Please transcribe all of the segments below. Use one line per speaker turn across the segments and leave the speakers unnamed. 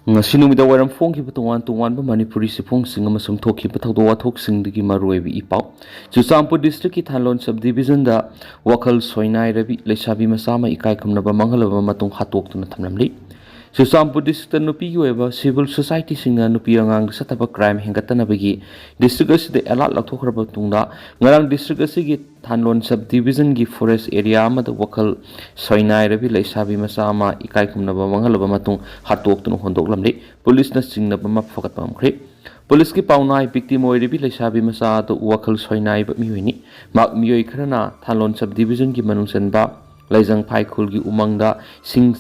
ngasi numida waram phongki tongan tongan ba manipuri sifong sing amasung thokhi ba thawdo wathok sing digi maroi bi ipau Ccpur district ki thanlon subdivision da wakhal soinai rabi lesabi masama ikai kamna ba mangal ba matung hatok tuna thamlamli Ccpur district nupi gi weba civil society singa nupi angang sataba crime hengatana bagi district aside alat lathokra ba tungda ngarang district asigi thanlon subdivision gi forest area ma da wakhal soinai rabi lesabi masama ikai kamna ba mangal ba matung hatok tuna hondok lamli police na singna ba ma fakat pamkhri Police ki paunai victim oiribi lesabi masa to wakhal soinai ba miwini mak miyoi khrana thanlon subdivision ki manungsan ba laijang phai khul gi umangda sing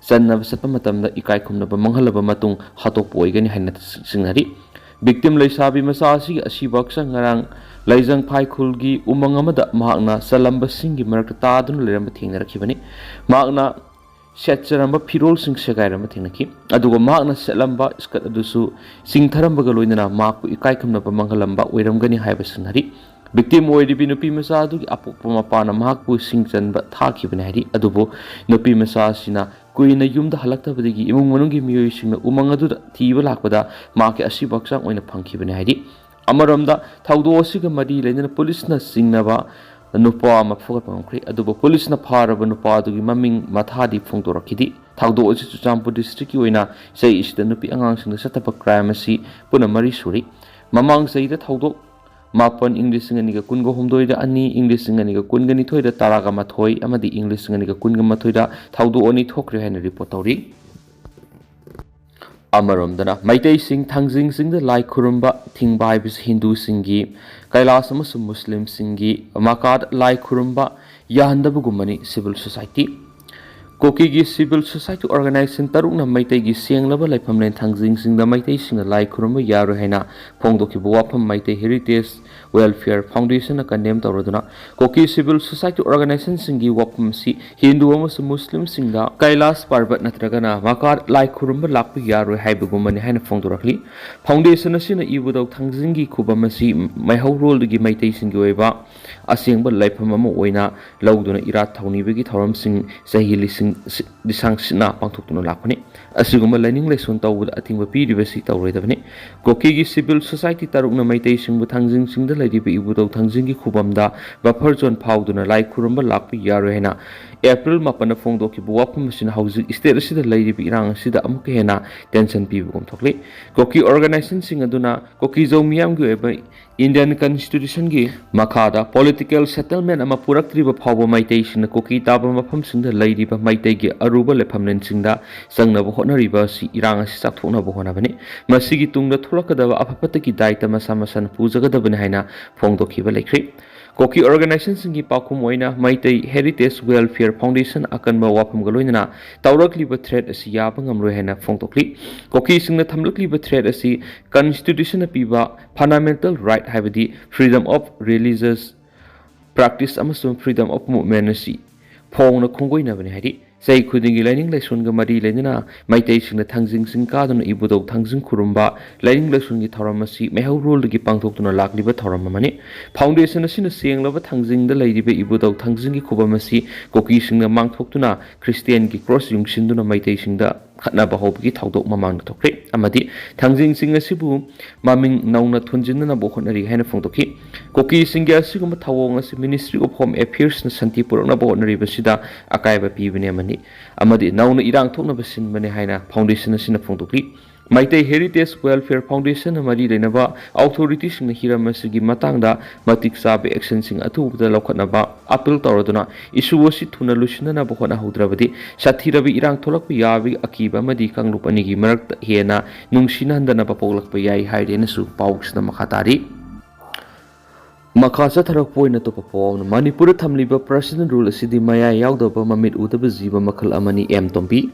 sanna satpa matamda ikai khumna ba manghal ba matung hatok poigani haina singnari victim lesabi masa asi baksa ngarang laijang phai khul gi umang amada mahakna salamba sing gi marak ta dun leram thengna rakhibani mahakna chengtharamba phirol sing segairami thengnaki adugo mahakna selamba skat adusu chingtharamba ga loinana makpu ikai khumna ba manghalamba oiramgani haiba sinari victim oiribi nupi masa adu gi apokpa mapana mahakpu singchanba thakibani hari adubo nupi masa sina kuina yumda halaktabadigi imung manungi miyoi singna umang adu thiba lakpada maki asi baksang oina phangkhibani hari amaramda thawdo asiga mari leinana police na singnaba nupa ama fokat pangkhri adubo police na pharaba nupa adugi maming mathadi phongtorakhidi thawdo asi Ccpur district ki oina sei isda nupi angang singna satapa crime asi puna mari suri mamang sei da thawdo mapan English ngani ga kungo homdoi da ani English ngani ga kungani thoi da taraga mathoi amadi English ngani ga kunga mathoi da thawdo oni thokre haina report tawri amarom dana maitai sing thangjing sing da lai khurumba thingba bis Hindu singi kailas amasum Muslim singi makad lai khurumba yahandabu gumani civil society Koki gi civil society organization tarukna maitai gi senglaba laifam len thangjing singda maitai singna lai khurumba yaru haina phongdoki wafam maitai heritage welfare foundation ka name tawraduna Koki civil society organization singi wafam si Hindu amasung Muslim singda Kailas Parbat natragana makar lai khurumba lakpu yaru haibugumani haina phongdorakli foundation asina ibudau thangjing gi khubam si maihawrol gi maitai singi oiba asengba laifam ama oina lawduna irat thawnibagi thoram sing sahili disang sina pangthoktuno lakpani asiguma learning lesson tawud atingba piribasi tawredabani Koki gi civil society tarukna maitai singbu thangjing singda laidiba ibudau thangjing gi khubamda buffer zone phawduna lai khurumba lakpu yaru hena April mapana phongdoki buwapam sina hauji state asida laidiba irang asida amuka hena tension pibugum thokli Koki organization sing aduna Koki zo miyam gi eba Indian Constitution gi makhada political settlement ama puraktriba phawba maitai singna Koki taba mafam singda laidiba maitai gi aruba lefamlen singda sangnaba honariba si irang asi sakthoknaba honabani masigi tungda tholakadaba apapata ki daita masa masan pujagadabani haina phongdokhiba laikhri Koki organization singi pakhum oina maitai heritage welfare foundation akanba wafam galoinana tawrakliba threat asi yaba ngamroi haina phongtokli Koki singna thamlakliba threat asi constitution apiba fundamental right habidi freedom of religious practice amasung freedom of movement asi phongna khonggoina bani hari sei khudingi learning lesson ga mari lenina maitai singna thangjing sing kaduna ibudau thangjing khurumba learning lesson gi thoram asi mehau role gi pangthoktuna lakliba thoram mani foundation asina senglaba thangjing da leidiba ibudau thangjing gi khubam asi Koki singna mangthoktuna Christian gi cross yungsinduna maitai singda khatna bahobgi thawdok mamang thokre amadi thangjing sing asibu maming nauna thunjinna bo khonari haina phongtokhi Koki singya asiguma thawong asi Ministry of Home Affairs na Santipur na bo honari basida akaiba pibane mani amadi nauna irang thokna basin bane haina foundation asina phongtokhi Maitai Heritage Welfare Foundation amari lenaba authority sing hiram asigi matangda matik sabe action sing athubda lokhatnaba appeal tawraduna issue asi thuna lusinana bo khona hudrabadi sathirabi irang tholakpa yabi akiba amadi kanglup ani gi marak hena nungsina handana papoglakpa yai hairena su pausna makhatari Makasa tharak poina to papo Manipur thamliba president rule asidi maya yaudaba mamit udaba jiba makhal amani M Tompi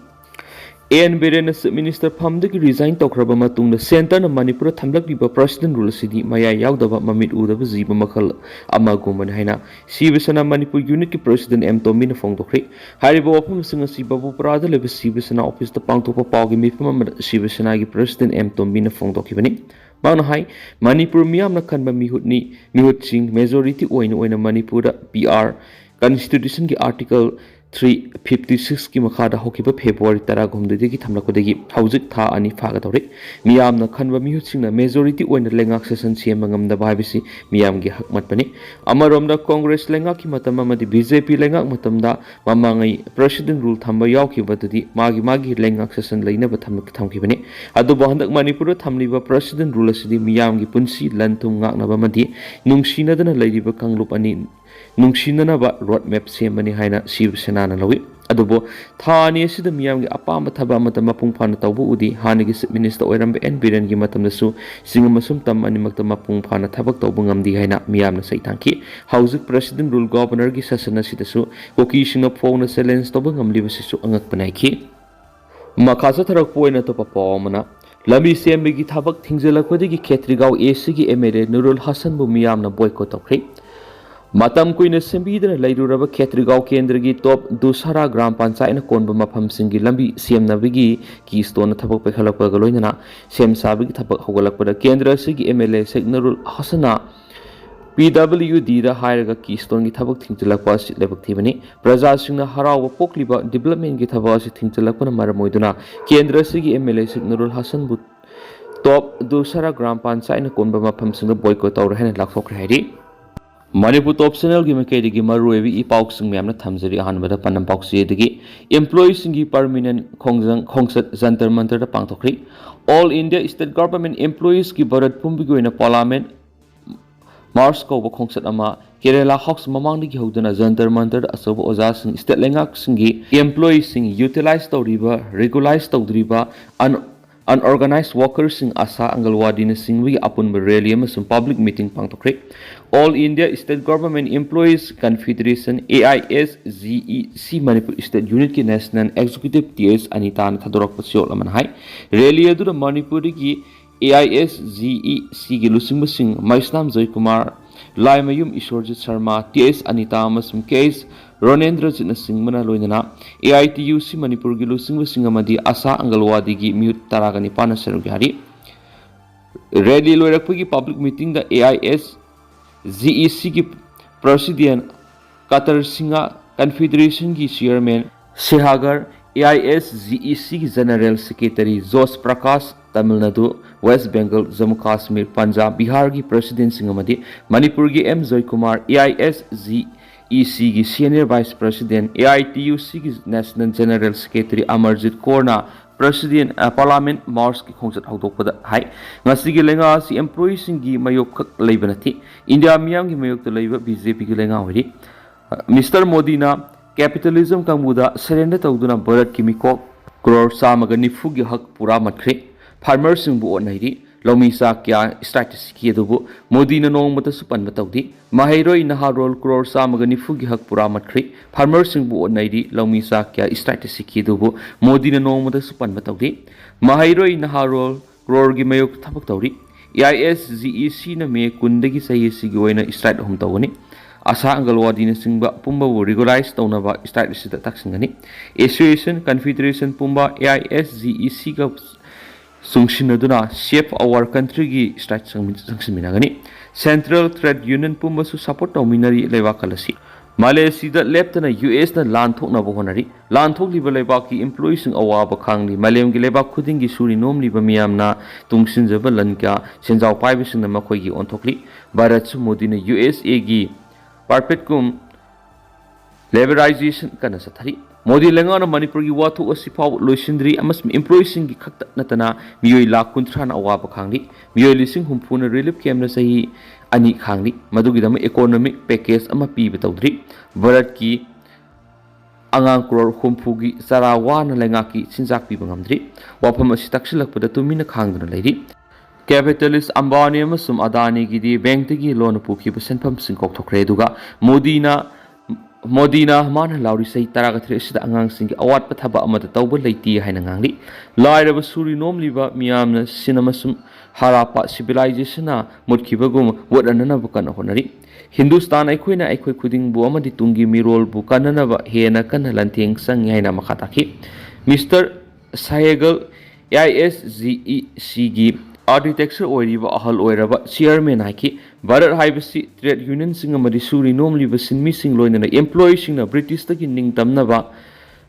AN Berenas Minister Pamdaki resign Tokraba Matung, the center of Manipur Tamlak President Rule City, Maya Yaudava Mamit Udava Ziba Makal Amaguman Haina, Sibisana Manipur Unity President M. Tomina Fongdokri, Haribo Opum Singer Sibabu Prada Levis Sibisana Office the Pangtopa Pagi Mifam Sibisanagi President M. Tomina Fongdokivani. Manahai, Manipur Miam Nakanba Mihut Sing, majority oin Manipura PR, Constitution ki Article 1256 की मखादा होकिबा February 10 की थमलकदगी हौजिक था अनि फागदौरे मियामना खनबा मिहुतसिंगना majority ओइना लेंगाक सेसन सेम ngamdaba हाइबिसि मियामगी हकमतपनि अमरोमदा कांग्रेस लेंगाक की मतम अमदि बीजेपी लेंगाक मतमदा ममांगै प्रेसिडेंट रूल थंबा यावकिबदि मागी लेंगाक सेसन लेनबा थमकिबनि अदुबो हंदक मणिपुर थमलिबा प्रेसिडेंट रूल असि मियामगी पुंसी लनथुम ngaknaba मदि नुंगसिनदना लेरिबा कांगलुप अनि नुंगसिननबा रोड मैप सेमबनि हाइना शिव सेनाना लवी अदुबो थानी असिद मियामगी अपाम थबा मत मपुंग फाना तौबु उदी हानिगी चीफ मिनिस्टर ओइरम एन बिरेन की मतमदसु सिंगमसुम तम अनिमक्त मपुंग फाना थबक तौबु ngamdi हाइना मियामना सैथांकी हाउजिक प्रेसिडेंट रूल गवर्नर की सेशन असिदसु कोकी सिंग फोन चैलेंज तौबु ngamलिबसिसु अंगकपनाइखी मखासा थरक पोइना तो पपावमना लमी सेमबगी थबक थिंगजलकपदगी खेत्रिगाव एसीगी एमएलए नुरुल हसन बु मियामना बॉयकॉट तौखै मतम कुइन सेंबीदना लेरुरब खेत्रिगाव केंद्र की टॉप दूसरा ग्राम पंचायत कोनब मफम सिंगी लंबी सेमनबगी की स्टोन थबक पेखलकपग लोइनना सेम साबगी थबक होगलकपद केंद्र सिगी एमएलए सेगनरुल हसना PWD दा हायरगा की स्टोन की थबक थिंगजलकपा लेबकथिबनी प्रजा सिंगना हराव पोकलिबा डेवलपमेंट की थबक थिंगजलकपना मरमोइदुना केंद्र सिगी एमएलए सेगनरुल हसन बु टॉप दूसरा ग्राम पंचायत कोनब मफम सिंग बॉयकॉट तौर हेन लाखोखरे हाइरी मणिपुर टॉप चैनल की मकई की मरुएबी इपाउक्सिंग मैमना थमजरी अहानबदा पन्नम पाउक्सीदगी एम्प्लॉयीज की परमानेंट खोंसत जंतर मंतर पांथोखरी all India state government employees की भारत पुंबगी ओइना पार्लियामेंट मार्च कौब खोंसत अमा केरला हाउस ममांगदगी हौदना जंतर मंतर असब ओजा सिंग स्टेट लेंगाक सिंगी एम्प्लॉयीज सिंग यूटिलाइज तौरिबा रेगुलाइज तौदरिबा अनऑर्गेनाइज्ड वर्कर्स सिंग आशा अंगलवादी ने सिंगवी अपुन रैली अमसुं public meeting पांथोखरे all India state government employees confederation AISGEC Manipur state unit की नेशनल एग्जीक्यूटिव TS अनितान थदोरक सियोल अमन हाई रैली अदुदा मणिपुर की AISGEC की लुसिंग सिंह मैस्नाम जयकुमार लाइमयुम ईश्वरजित शर्मा TS अनिता अमसुं केस रोनेन्द्र जिन सिंगमना लोइनना AITUC मणिपुर की लुसिंग सिंह अमदी आशा अंगलवादी की म्यूट तरागनि पाना सरुगारी रैली लोइरकपगी पब्लिक मीटिंग द AISGEC की प्रेसिडेंट कतर सिंह कन्फेडरेशन की चेयरमैन सेहागर AISGEC की जनरल सेक्रेटरी जोस प्रकाश तमिलनाडु वेस्ट बंगाल जम्मू कश्मीर पंजाब बिहार की प्रेसिडेंट सिंह अमदी मणिपुर की M जयकुमार AISGEC की सीनियर वाइस प्रेसिडेंट AITUC की नेशनल जनरल सेक्रेटरी अमरजीत कौरना प्रेसिडेंट पार्लियामेंट मार्च की खोंसत हौदोकपद हाई ngasi लेंगा asi एम्प्लॉई सिंगी मयोग खक लेबा नथि इंडिया मियाम की मयोग तो लेबा BJP की लेंगा होरी मिस्टर मोदी ना कैपिटलिज्म कांगुदा सरेंडर तौदुना भारत की मिको करोड़ सामग निफु की हक पूरा मत्रे फार्मर सिंबु ओनैरी लौमीसा क्या स्ट्रैटेजी की अदुबु मोदी न नोंगमतसु पनब तौदी महैरोई नहारोल करोड़ सामग निफु की हक पूरा मत्रे फार्मर सिंबु ओनैरी लौमीसा क्या स्ट्रैटेजी की अदुबु मोदी न नोंगमतसु पनब तौदी महैरोई नहारोल करोड़ की मयोग थबक तौरी AISGEC न मे कुंदगी सही सिगी ओइना स्ट्राइट हम तौगनी आशा अंगलवादी ने सिंबा पुंबा वो रेगुलाइज तौनबा स्ट्राइट सिदा तक्सिंगनी एसोसिएशन कन्फेडरेशन पुंबा AISGEC का सुंगसिनदुना सेफ आवर कंट्री की स्ट्राइट संगसिमिनागनी सेंट्रल ट्रेड यूनियन पुंबसु सपोर्ट तौमिनरी लेवाकलसी मलेशिया लेप्तना US न लानथोकनब होनरी लानथोकलिबा लेबाक की एम्प्लॉयीज अवाब खांगली मलेम की लेबाक खुदिंग की सूरी नोमलिबा मियामना तुंगसिनजब लनका सेंजाव पाइबिसिन मखोयगी ओंथोकली भारत मोदी ने USA की परपेटकुम लेबराइजेशन कना सथरी मोदी लेंगाना मणिपुर की वाथु असिफाव लोइसिंद्री अमस एम्प्लॉयीज की खक्त नतना मियोय लाख 30 ना अवाब खांगली मियोय लिसिंग हुमफुना रिलीफ कैम्प सही अनि खांगली मदुगिदम इकोनॉमिक पैकेज अमा पीब तौद्री भारत की अंगांग करोड़ हुमफु की चरा वाना लेंगा की चिंजाक पीब ngamdri वाफम असि तक्सिलकपद तुमिना खांगदना लेरी कैपिटलिस्ट अंबानी अमसुम अदानी की बैंक की लोन पुखिब सेंफम सिंग कौथोखरे दुगा मोदीना मान लाउरी सही तरागथरे सिदा अंगांग सिंग अवाट पथबा अमद तौब लेती हाइना nganगली लाइरब सूरी नोमलिबा मियामना सिनमसुम हारापा सिविलाइजेशन मुटखिबगुम वडननब कन होनरी हिंदुस्तान अखोइना अखोइ खुदिंग बु अमदि तुंगी मिरोल बु कननब हेना कन लंथेंग संग हाइना मखा ताखि मिस्टर सायगल AISGEC की आर्किटेक्चर ओइरिबा अहल ओइरबा चेयरमैन हाइकी भारत हाइबसी ट्रेड यूनियन सिंग अमदि सूरी नोमलिबा सिनमी सिंग लोइनना एम्प्लॉई सिंगना ब्रिटिश तकी निंगतमनबा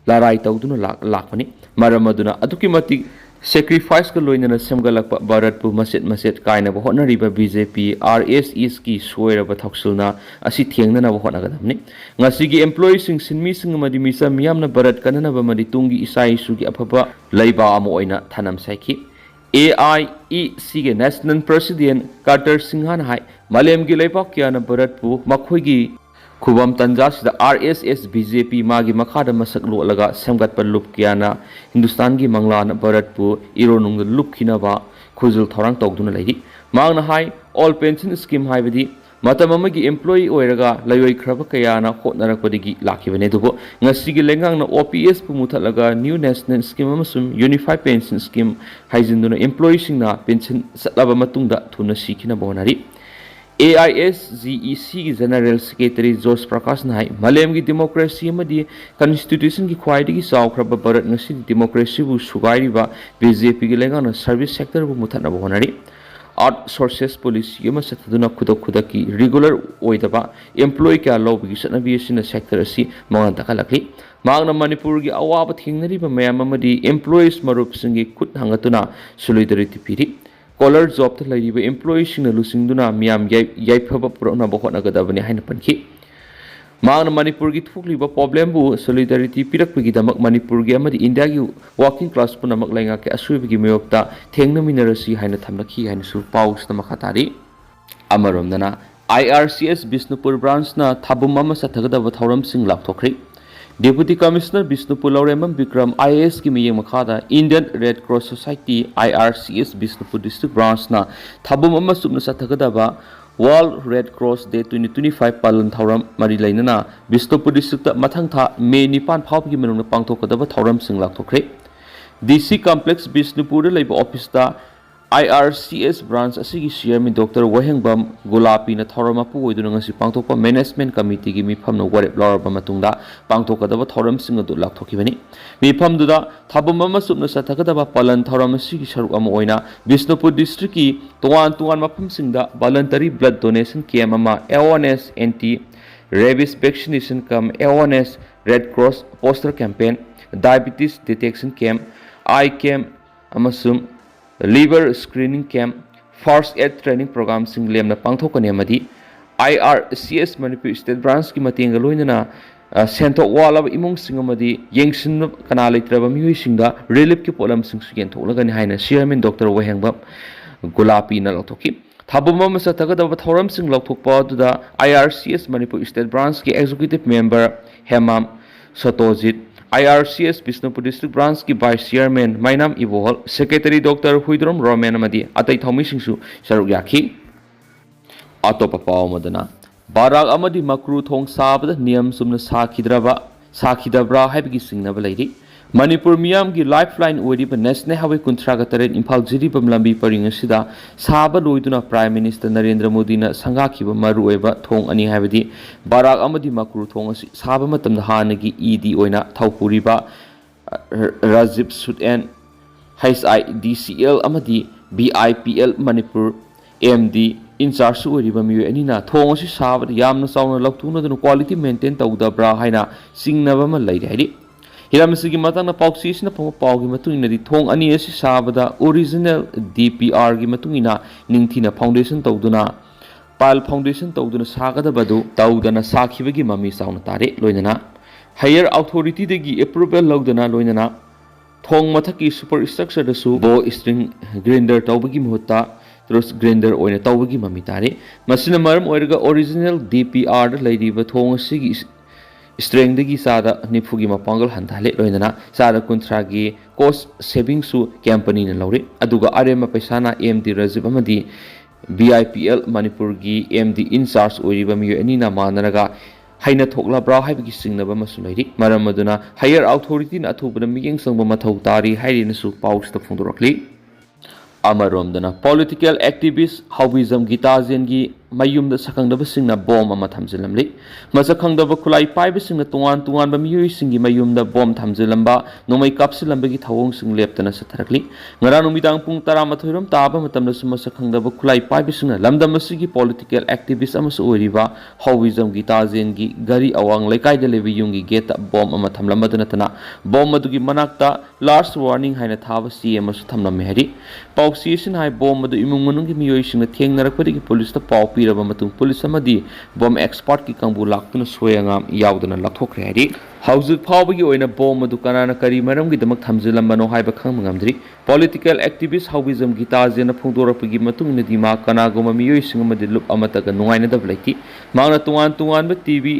लाराई तौदुना लाकपनी मरम अदुना अदुकी मति सेक्रीफाइस का लोइनना सेमगलकपा भारत पु मसेट मसेट कायनबा होटनरिबा बीजेपी आरएसएस की सोइरबा थौसुलना असि थेंगनना होटनगदमनी ngasiगी एम्प्लॉई सिंग सिनमी सिंग अमदि मिसा मियामना भारत कननबा मदि तुंगी इसाई सुगी अफबा लैबा अम ओइना थानम साइकी AIEC के नेशनल प्रेसिडेंट कार्टर सिंहान हाई मलेम की लेपाक क्या भारत पु मखोगी खुबम तंजासिदा RSS BJP मागी मखाद मसक लोलगा सेमगत पर लुप क्या हिंदुस्तान की मंगलान भारत पु इरोनुंग लुप खिनबा खुजुल थौरांग तौदुना लैदी मांगना हाई ऑल पेंशन स्कीम हाइबदी मतम अमगी एम्प्लॉई ओइरगा लयोय खरब कयाना होटनरकपदगी लाखिबने दुबो ngasiगी lengang OPS pu mutalaga new national scheme amasum unified pension scheme haijinduna employee singna pension satlaba matungda thuna sikina bonari AISGEC की जनरल सेक्रेटरी जोस प्रकाश नाई मलेम की डेमोक्रेसी अमदी कॉन्स्टिट्यूशन की ख्वाइदगी चावख्रब Bharat ngasi democracy बु सुगाइरिबा BJP की लेंगाना service sector बु मुथनब होनारी art sources policy अमा सथदुना खुदक खुदकी regular ओइदबा employ क्या लौबगी सनबी सिना सेक्टर असि मंगन तकलखि मांगना मणिपुर की अवाब थिंगनरिबा मयाम अमदी एम्प्लॉयज मरुप सिंगी खुद हंगतुना सोलिडरिटी पिरि कॉलर जॉब त लैरिबा एम्प्लॉय सिंगना लुसिंगदुना मियाम याइफब पुरना बहोनगदबनि हाइना पनखि मांगना मणिपुर की थुकलिबा प्रॉब्लम बु सोलिडरिटी पिरकपगिदमक मणिपुर की अमदी इंडिया की वर्किंग क्लास पुनमक लैंगा के असुबिगी मयोक्ता थेंगनमिनरसी हाइना थमलखि हाइना सु पाउस मखातारी अमरोमदना IRCS बिष्णुपुर ब्रांच ना थाबुम अमा सथगदब थौरम सिंग लाक्थोख्रि deputy commissioner Bishnupur Laurembam Vikram IAS की मियेंग मखादा Indian red cross society IRCS Bishnupur district branch ना थाबुम अमा सुबना सथगदब वर्ल्ड रेड क्रॉस डे 2025 पालन थौरम मरी लैनना बिष्णुपुर डिस्ट्रिक्ट मथंग था मे 9 फावगी मनुंग पांगथोकदब थौरम सिंग लाक्थोख्रे DC कॉम्प्लेक्स बिष्णुपुर लेब ऑफिस दा IRCS branch असिगी chairman doctor Wahengbam Gulapi न थौरम अपु ओइदुना ngasi पांगथोकपा मैनेजमेंट कमिटी की मिफम न वरेप लौरबा मतुंगदा पांगथोकदब थौरम सिंग अदु लाक्थोकिबनि मिफम दुदा थाबुम अमा सुबना सथगदब पालन थौरम असिगी सरुक अमा ओइना बिष्णुपुर डिस्ट्रिक्ट की तोवान मफम सिंगदा वॉलंटरी ब्लड डोनेशन कैम्प अमा awareness anti rabies vaccination cum awareness red cross poster campaign diabetes detection camp eye camp अमसुम liver screening camp first aid training programme सिंग लेमना पांगथोकने अमदी IRCS मणिपुर स्टेट ब्रांच की मतेंग लोइनना सेंथो वालब इमुंग सिंग अमदी येंगसिन कना लेत्रब मियुइ सिंगदा रिलीफ की पोलम सिंग सुगेन थोलगनि हाइना चेयरमैन डॉक्टर वहेंगबम गुलापी न लौथोकी थाबुम अमा सथगदब थौरम सिंग लौथोकपा दुदा IRCS मणिपुर स्टेट ब्रांच की executive member Hemam Satojit IRCS Bishnupur district branch की vice chairman Mainam Ibohal secretary doctor Huidrom Romen अमदी अतै थौमी सिंगसु सरुक याखी अतोप पाव मदना बाराग अमदी मक्रू थोंग साबद नियम सुमना साखिदब्रा हाइबगी सिंगनब लैरि मणिपुर मियाम की lifeline ओइरिबा national highway 38 Imphal Jiribam लंबी परिंग असिदा साबा लोइदुना प्राइम मिनिस्टर नरेंद्र मोदी न संगाखिबा मरुओइबा थोंग अनि हाइबदी बाराग अमदी मक्रू थोंग असि साबा मतम हानगी ईडी ओइना थौपुरिबा राजीव सुटेन HIDCL अमदी BIPL मणिपुर MD इंचार्ज ओइरिबा मियो अनिना थोंग असि साबा यामना चावना लौथुनदुना क्वालिटी मेंटेन तौदब्रा हाइना सिंगनबा म लैरि हाइरि हिरामसिगी मतंग पाउसीसना फंग पाउगी मतुंगिनदी थोंग अनि असि साबदा ओरिजिनल DPR की मतुंगिना निंगथिना फाउंडेशन तौदुना पाल फाउंडेशन तौदुना सागदबदु तौदना साखिबगी ममी साउना तारे लोइनना हायर अथॉरिटी देगी अप्रूवल लौदना लोइनना थोंग मथकी सुपर स्ट्रक्चर दसु बो स्ट्रिंग ग्राइंडर तौबगी मुहत्ता ट्रस ग्राइंडर ओइना तौबगी ममी तारे मसिना मरम ओइरगा ओरिजिनल DPR द लैदिबा थोंग असिगी स्ट्रेंगदगी सादा निफुगी मपांगल हंथाले लोइनना सादा कुंथ्रागी कॉस्ट सेविंग सु कंपनी न लौरे अदुगा आरेम पैसाना MD राजीव अमदी BIPL मणिपुर की MD इंचार्ज ओइरिबा मियो अनिना मानरगा हाइना थोकलाब्रा हाइबगी सिंगनबा मसु लैरि मरम मदुना हायर अथॉरिटी न अथुबना मियेंग संगबा मथौ तारी हाइरिनसु पाउस त फोंदोरखली अमरोमदना पॉलिटिकल एक्टिविस्ट हाउबिजम गीताजेन की mayumda sakangdabasingna bom ama thamjilamli masakangdaba khulai paibasingna tungan miyoisingi mayumda bom thamjilamba nomai kapsilambagi thawong leptana satharakli ngara numidang pung 12 rom taba matamda masakangdaba khulai paibasingna lamdam asigi political activist amasu oiriba howism gi tajen gi gari awang lekai de lebi yungi geta bom ama thamlambada natana bom adugi manakta last warning haina thaba si amasu thamlamme hari pausisin hai bom adu imung manungi miyoisingna thengnarakpadi police ta pau piraba matung police amadi bom expert ki kangbu laktuna soyangam yaudana lathokre hari hauzik phawbagi oina bom adu kanana kari maramgi damak thamjilambano haiba khangmangamdri political activist howism gi tajena phungdorapagi matung nidima kanagoma miyoising amadi lup amataga nungaina dablati mangna tungan ba tv